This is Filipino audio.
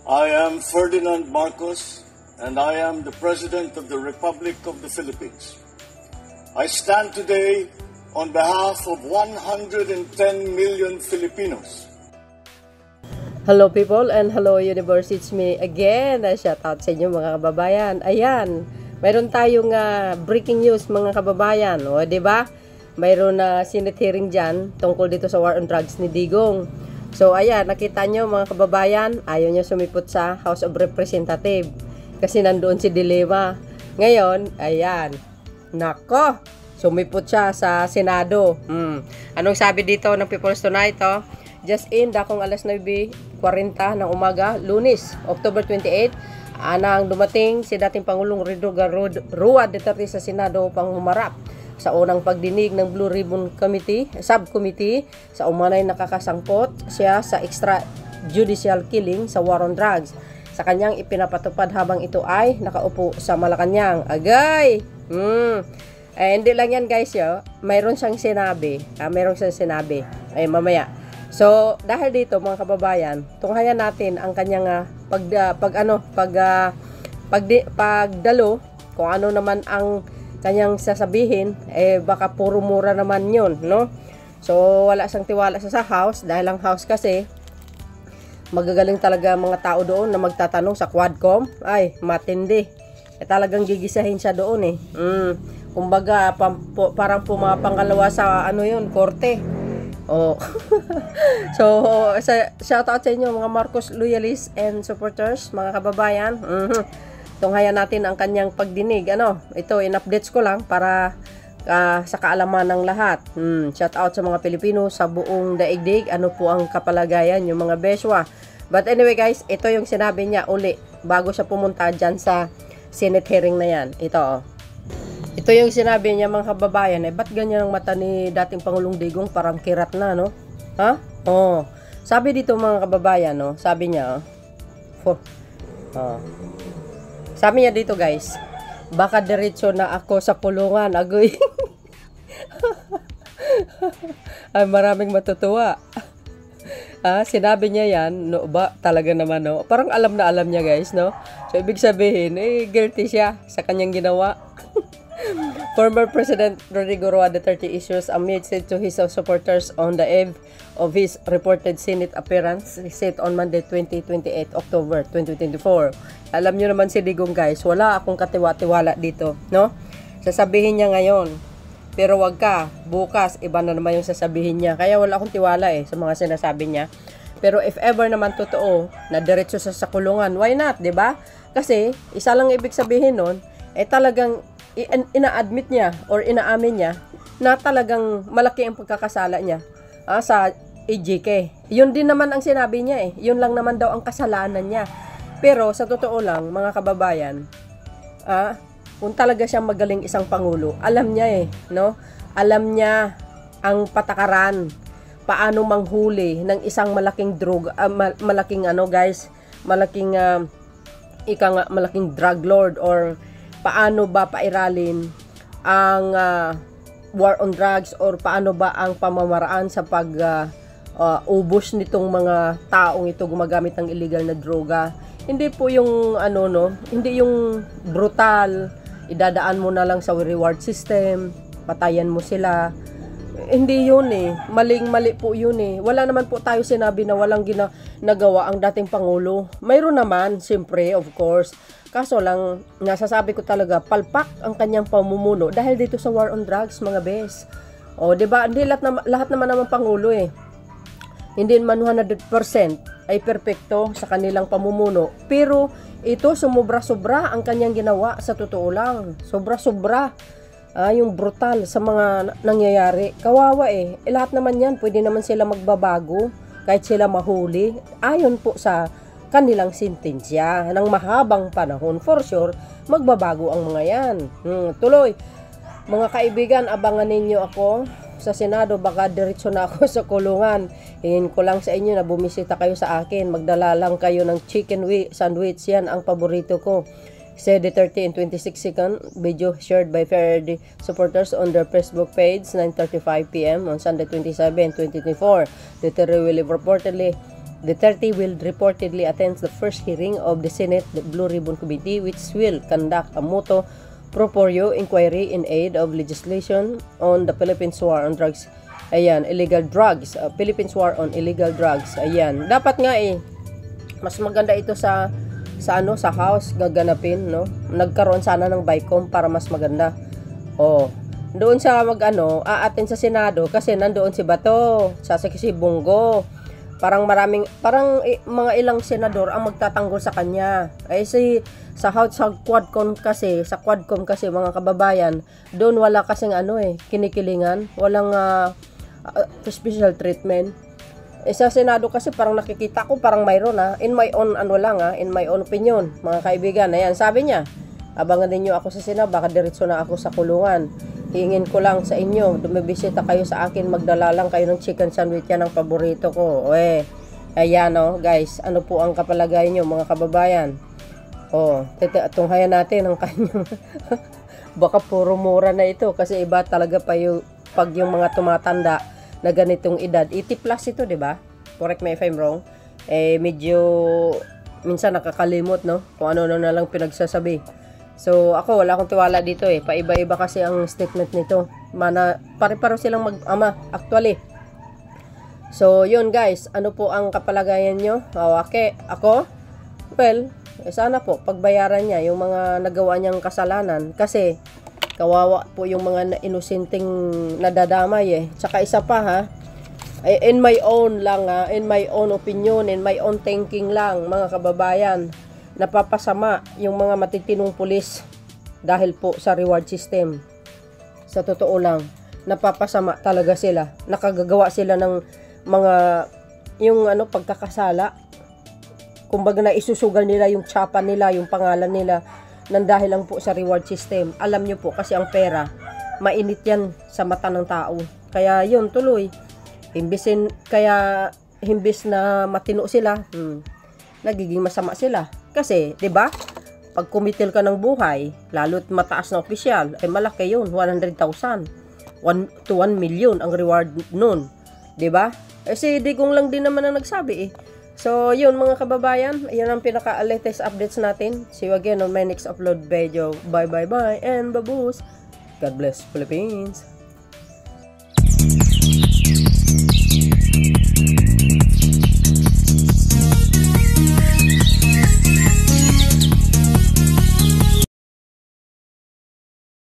I am Ferdinand Marcos, and I am the President of the Republic of the Philippines. I stand today on behalf of 110 million Filipinos. Hello people and hello universe, it's me again. Shout out sa inyo mga kababayan. Ayan, mayroon tayong breaking news mga kababayan. O, diba? Mayroon na Senate hearing dyan tungkol dito sa war on drugs ni Digong. So ayan, nakita nyo mga kababayan, ayaw niya sumipot sa House of Representatives kasi nandoon si Dilema. Ngayon, ayan, nako, sumipot siya sa Senado. Anong sabi dito ng People's Tonight? Just in, dakong alas 9:40 ng umaga, Lunes, October 28, nang dumating si dating Pangulong Rodrigo Roa Duterte sa Senado upang humarap sa unang pagdinig ng Blue Ribbon Committee, Subcommittee sa umanay nakakasangkot siya sa extrajudicial killing sa war on drugs. Sa kanyang ipinapatupad habang ito ay nakaupo sa Malacanang. Agay! Hindi lang yan guys, mayroon siyang sinabi. Mamaya. So, dahil dito mga kababayan, tunghayan natin ang kanyang pagdalo, kung ano naman ang kanyang sasabihin, baka puro mura naman yun, no? So, wala siyang tiwala sa House, dahil ang House kasi, magagaling talaga mga tao doon na magtatanong sa Quadcom, ay, matindi. Talagang gigisahin siya doon kumbaga, parang pumapangalawa sa, korte. Oh. So, shout out sa inyo mga Marcos loyalists and supporters, mga kababayan. Tunghayan natin ang kanyang pagdinig. Ito, in-updates ko lang para sa kaalaman ng lahat. Shout out sa mga Pilipino sa buong daigdig. Ano po ang kapalagayan, yung mga beswa. But anyway guys, ito yung sinabi niya uli bago siya pumunta dyan sa Senate hearing na yan. Ito yung sinabi niya mga kababayan. Ba't ganyan ang mata ni dating Pangulong Digong? Parang kirat na, no? Ha? Sabi dito mga kababayan, no? Sabi niya, sabi niya dito guys, baka diretso na ako sa kulungan, agoy. Ay, maraming matutuwa. Sinabi niya yan, no ba? Talaga naman, no? Parang alam na alam niya guys, no? So, ibig sabihin, guilty siya sa kanyang ginawa. Former President Rodrigo Roa Duterte issues a message to his supporters on the eve of his reported Senate appearance set on Monday 28 October 2024. Alam nyo naman si Digong guys, wala akong katiwa-tiwala dito, no? Sasabihin niya ngayon, pero wag ka, bukas iba na naman yung sasabihin niya. Kaya wala akong tiwala sa mga sinasabi niya. Pero if ever naman totoo na diretso sa kulungan, why not, 'di ba? Kasi isa lang ibig sabihin nun, talagang ina-admit niya or inaamin niya na talagang malaki ang pagkakasala niya sa EJK. Yun din naman ang sinabi niya Yun lang naman daw ang kasalanan niya. Pero sa totoo lang, mga kababayan, kung talaga siyang magaling isang pangulo, alam niya no? Alam niya ang patakaran, paano manghuli ng isang malaking droga, malaking malaking drug lord, or paano ba pairalin ang war on drugs, or paano ba ang pamamaraan sa ubos nitong mga taong ito gumagamit ng illegal na droga. Hindi po yung hindi yung brutal, idadaan mo na lang sa reward system, patayan mo sila. Hindi yun maling-mali po yun Wala naman po tayo sinabi na walang ginagawa ang dating Pangulo. Mayroon naman, siyempre, of course. Kaso lang, nasasabi ko talaga, palpak ang kanyang pamumuno dahil dito sa war on drugs, mga bes. Diba? Hindi lahat naman Pangulo Hindi man 100% ay perpekto sa kanilang pamumuno. Pero ito, sumobra-sobra ang kanyang ginawa, sa totoo lang. Sobra-sobra. Yung brutal sa mga nangyayari. Kawawa lahat naman yan, pwede naman sila magbabago kahit sila mahuli. Ayon po sa kanilang sentensya ng mahabang panahon, for sure, magbabago ang mga yan. Tuloy, mga kaibigan, abangan ninyo ako sa Senado, baka diretso na ako sa kulungan. Hingin ko lang sa inyo na bumisita kayo sa akin, magdala lang kayo ng chicken sandwich, yan ang paborito ko. Said the 30 and 26 second video shared by Ferdi supporters on their Facebook page 9:35 p.m. on Sunday 27, 2024. Duterte will reportedly Duterte will reportedly attend the first hearing of the Senate Blue Ribbon Committee, which will conduct a motu proprio inquiry in aid of legislation on the Philippines war on drugs. Ayan, illegal drugs. Philippines war on illegal drugs. Ayan. Dapat nga mas maganda ito sa House gaganapin, no? Nagkaroon sana ng BICOM para mas maganda. Doon sa aatin sa Senado kasi nandoon si Bato, sasaki si Bongo. Parang mga ilang senador ang magtatanggol sa kanya. Sa House, sa Quadcom kasi mga kababayan, doon wala kasing kinikilingan, walang special treatment. Sa Senado kasi parang nakikita ko parang mayroon in my own in my own opinion, mga kaibigan. Ayan, sabi niya, abangan ninyo ako sa Senado, baka diretso na ako sa kulungan. Hingin ko lang sa inyo, dumibisita kayo sa akin, magdala lang kayo ng chicken sandwich, yan ang paborito ko. Ayan guys, ano po ang kapalagayan nyo mga kababayan? Tunghayan natin ang kanyang baka puro mura na ito kasi iba talaga pag yung mga tumatanda na ganitong edad, 80 plus ito, di ba? Correct me if I'm wrong. Medyo minsan nakakalimot, no? Kung ano na lang pinagsasabi. So, ako wala akong tiwala dito Paiba-iba kasi ang statement nito. Pare-paro silang mag-ama, actually. So, yun guys. Ano po ang kapalagayan nyo? Ako? Well, sana po, pagbayaran niya yung mga nagawa niyang kasalanan. Kasi, kawawa po yung mga inosenteng nadadamay Tsaka isa pa in my own opinion, in my own thinking lang, mga kababayan, napapasama yung mga matitinong pulis dahil po sa reward system. Sa totoo lang, napapasama talaga sila. Nakagagawa sila ng mga pagkakasala. Kumbaga na isusugal nila yung tsapa nila, yung pangalan nila nang dahil lang po sa reward system. Alam nyo po kasi ang pera, mainit yan sa mata ng tao. Kaya yun, tuloy. Imbis na matino sila, nagiging masama sila. Kasi, 'di ba? Pag kumitil ka ng buhay, lalo't mataas na opisyal, malaki 'yun, 100,000. 1 to 1 million ang reward noon, 'di ba? Si Digong lang din naman ang nagsabi So, 'yun mga kababayan, 'yan ang pinaka-latest updates natin. See you again on my next upload video. Bye and babush. God bless Philippines.